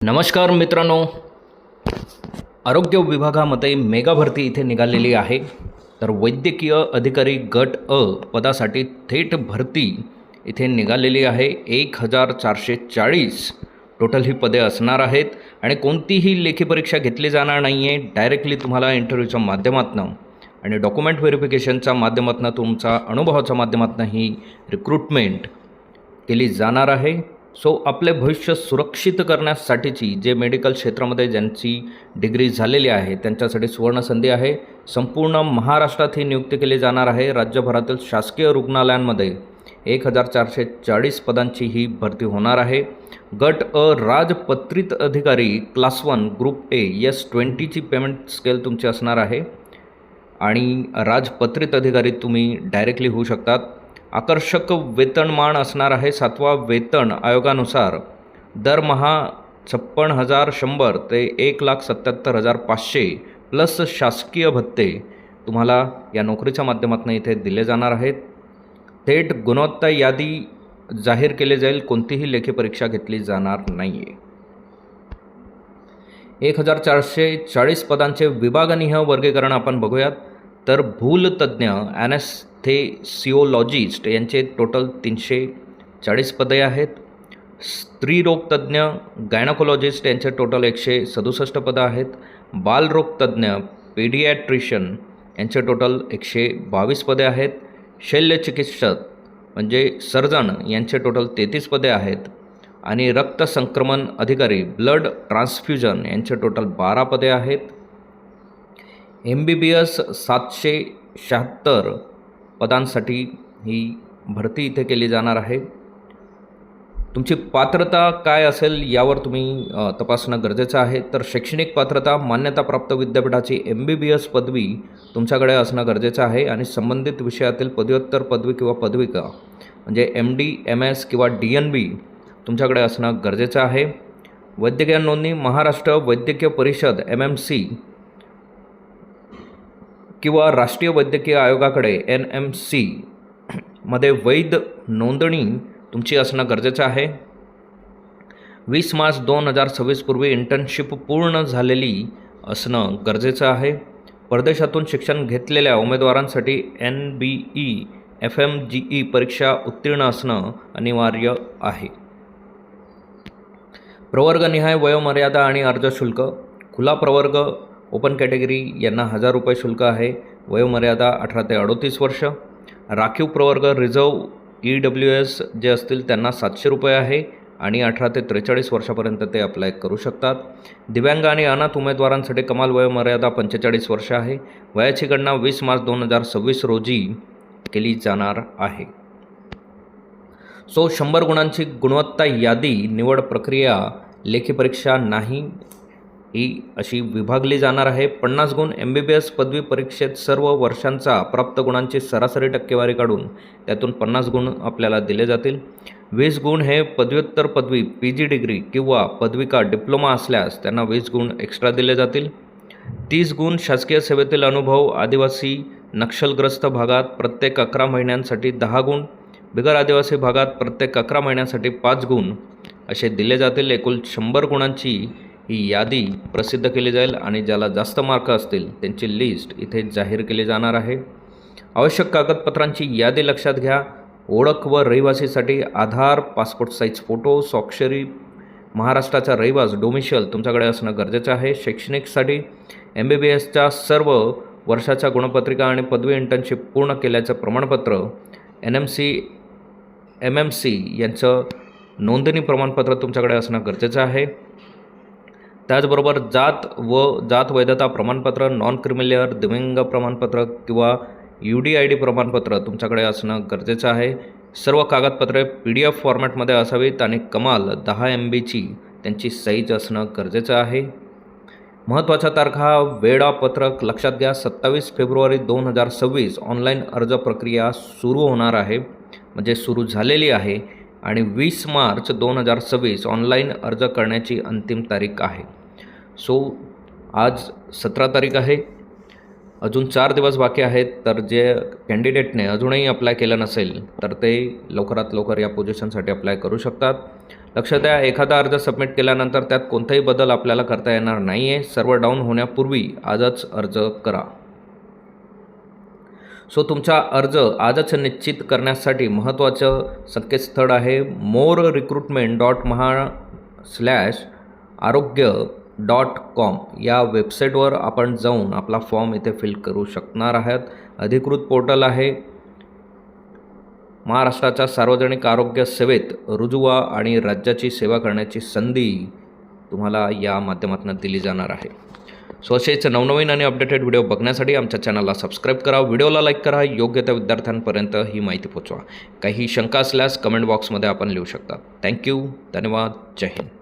नमस्कार मित्रांनो, आरोग्य विभागामध्ये मेगा भरती इथे निघालेली आहे. तर वैद्यकीय अधिकारी गट अ पदासाठी थेट भरती इथे निघालेली आहे. 1440 टोटल ही पदे असणार आहेत आणि कोणतीही लेखी परीक्षा घेतली जाणार नाही आहे. डायरेक्टली तुम्हाला इंटरव्ह्यूच्या माध्यमातून आणि डॉक्युमेंट व्हेरिफिकेशनच्या माध्यमातून तुमचा अनुभवाच्या माध्यमातून ही रिक्रुटमेंट केली जाणार आहे. सो आपले भविष्य सुरक्षित करण्यासाठीची जे मेडिकल क्षेत्रामध्ये ज्यांची डिग्री झालेली आहे त्यांच्यासाठी सुवर्णसंधी आहे. संपूर्ण महाराष्ट्रात ही नियुक्ती केली जाणार आहे. राज्यभरातील शासकीय रुग्णालयांमध्ये 1440 पदांची ही भरती होणार आहे. गट अ राजपत्रित अधिकारी क्लास 1 ग्रुप ए S20ची पेमेंट स्केल तुमची असणार आहे आणि राजपत्रित अधिकारी तुम्ही डायरेक्टली होऊ शकतात. आकर्षक वेतनमान असणार आहे. 7वा वेतन आयोगानुसार दरमहा 56,100 ते 1,77,500 प्लस शासकीय भत्ते तुम्हाला या नोकरीच्या माध्यमातून इथे दिले जाणार आहेत. थेट गुणवत्ता यादी जाहीर केली जाईल. कोणतीही लेखी परीक्षा घेतली जाणार नाही आहे. 1440 पदांचे विभागनिहाय वर्गीकरण आपण बघूयात. तर भूलतज्ञ ॲनेस्थेसिओलॉजिस्ट यांचे टोटल 340 पदे आहेत. स्त्रीरोगतज्ञ गायनाकोलॉजिस्ट यांचे टोटल 167 पदं आहेत. बालरोगतज्ञ पेडियाट्रिशियन यांचे टोटल 122 पदे आहेत. शल्यचिकित्सक म्हणजे सर्जन यांचे टोटल 33 पदे आहेत आणि रक्तसंक्रमण अधिकारी ब्लड ट्रान्सफ्युजन यांचे टोटल 12 पदे आहेत. MBBS 776 पदांसाठी ही भरती इथे केली जाणार आहे. तुमची पात्रता काय असेल यावर तुम्ही तपासणं गरजेचं आहे. तर शैक्षणिक पात्रता मान्यताप्राप्त विद्यापीठाची MBBS पदवी तुमच्याकडे असणं गरजेचं आहे आणि संबंधित विषयातील पदव्युत्तर पदवी किंवा पदविका म्हणजे MD MS किंवा DNB तुमच्याकडे असणं गरजेचं आहे. वैद्यकीय नोंदणी महाराष्ट्र वैद्यकीय परिषद MMC किंवा राष्ट्रीय वैद्यकीय आयोगाकडे NMC मध्ये वैध नोंदणी तुमची असणं गरजेचं आहे. 20 मार्च 2026 पूर्वी इंटर्नशिप पूर्ण झालेली असणं गरजेचं आहे. परदेशातून शिक्षण घेतलेल्या उमेदवारांसाठी NBE FMGE परीक्षा उत्तीर्ण असणं अनिवार्य आहे. प्रवर्गनिहाय वयोमर्यादा आणि अर्ज शुल्क. खुला प्रवर्ग ओपन कॅटेगरी यांना 1000 रुपये शुल्क आहे. वयोमर्यादा 18 ते 38 वर्ष. राखीव प्रवर्ग रिझर्व EWS जे असतील त्यांना 700 रुपये आहे आणि 18 ते 43 वर्षापर्यंत ते अप्लाय करू शकतात. दिव्यांग आणि अनाथ उमेदवारांसाठी कमाल वयोमर्यादा 45 वर्ष आहे. वयाची गणना 20 मार्च 2026 रोजी केली जाणार आहे. सो 100 गुणांची गुणवत्ता यादी निवड प्रक्रिया लेखी परीक्षा नाही ही अशी विभागली जाणार आहे. 50 गुण MBBS पदवी परीक्षेत सर्व वर्षांचा प्राप्त गुणांची सरासरी टक्केवारी काढून त्यातून 50 गुण आपल्याला दिले जातील. 20 गुण हे पदव्युत्तर पदवी PG डिग्री किंवा पदविका डिप्लोमा असल्यास त्यांना 20 गुण एक्स्ट्रा दिले जातील. 30 गुण शासकीय सेवेतील अनुभव. आदिवासी नक्षलग्रस्त भागात प्रत्येक 11 महिन्यांसाठी 10 गुण. बिगर आदिवासी भागात प्रत्येक 11 महिन्यांसाठी 5 गुण असे दिले जातील. एकूण 100 गुणांची ही यादी प्रसिद्ध केली जाईल आणि ज्याला जास्त मार्क असतील त्यांची लिस्ट इथे जाहीर केली जाणार आहे. आवश्यक कागदपत्रांची यादी लक्षात घ्या. ओळख व रहिवासीसाठी आधार, पासपोर्ट साईज फोटो, स्वाक्षरी, महाराष्ट्राचा रहिवास डोमिशियल तुमच्याकडे असणं गरजेचं आहे. शैक्षणिकसाठी MBBSच्या सर्व वर्षाच्या गुणपत्रिका आणि पदवी इंटर्नशिप पूर्ण केल्याचं प्रमाणपत्र, MMC यांचं नोंदणी प्रमाणपत्र तुमच्याकडे असणं गरजेचं आहे. त्याचबरोबर जात वैधता प्रमाणपत्र, नॉन क्रिमिलेअर दिव्यांग प्रमाणपत्र किंवा UDID प्रमाणपत्र तुमच्याकडे असणं गरजेचं आहे. सर्व कागदपत्रे PDF फॉर्मॅटमध्ये असावीत आणि कमाल 10 MBची त्यांची साईज असणं गरजेचं आहे. महत्त्वाच्या तारखा वेळापत्रक लक्षात घ्या. 27 फेब्रुवारी 2026 ऑनलाईन अर्ज प्रक्रिया सुरू होणार आहे म्हणजे सुरू झालेली आहे आणि 20 मार्च 2026 ऑनलाईन अर्ज करण्याची अंतिम तारीख आहे. सो आज 17 तारीख आहे. अजून 4 दिवस बाकी आहेत. तर जे कॅन्डिडेटने अजूनही अप्लाय केलं नसेल तर ते लवकरात लवकर या पोझिशनसाठी अप्लाय करू शकतात. लक्ष द्या, एखादा अर्ज सबमिट केल्यानंतर त्यात कोणताही बदल आपल्याला करता येणार नाही आहे. सर्व डाऊन होण्यापूर्वी आजच अर्ज करा. सो तुमचा अर्ज आजच निश्चित करण्यासाठी महत्त्वाचं संकेतस्थळ आहे more recruitment.maha/arogya.com. या वेबसाईटवर आपण जाऊन आपला फॉर्म इथे फिल करू शकणार आहात. अधिकृत पोर्टल आहे. महाराष्ट्राच्या सार्वजनिक आरोग्य सेवेत रुजू व्हा आणि राज्याची सेवा करण्याची संधी तुम्हाला या माध्यमातून दिली जाणार आहे. सो असेच नवनवीन आणि अपडेटेड व्हिडिओ बघण्यासाठी आमच्या चॅनलला सबस्क्राईब करा, व्हिडिओला लाईक करा, योग्य त्या विद्यार्थ्यांपर्यंत ही माहिती पोहोचवा. काही शंका असल्यास कमेंट बॉक्समध्ये आपण लिहू शकता. थँक्यू, धन्यवाद, जय हिंद.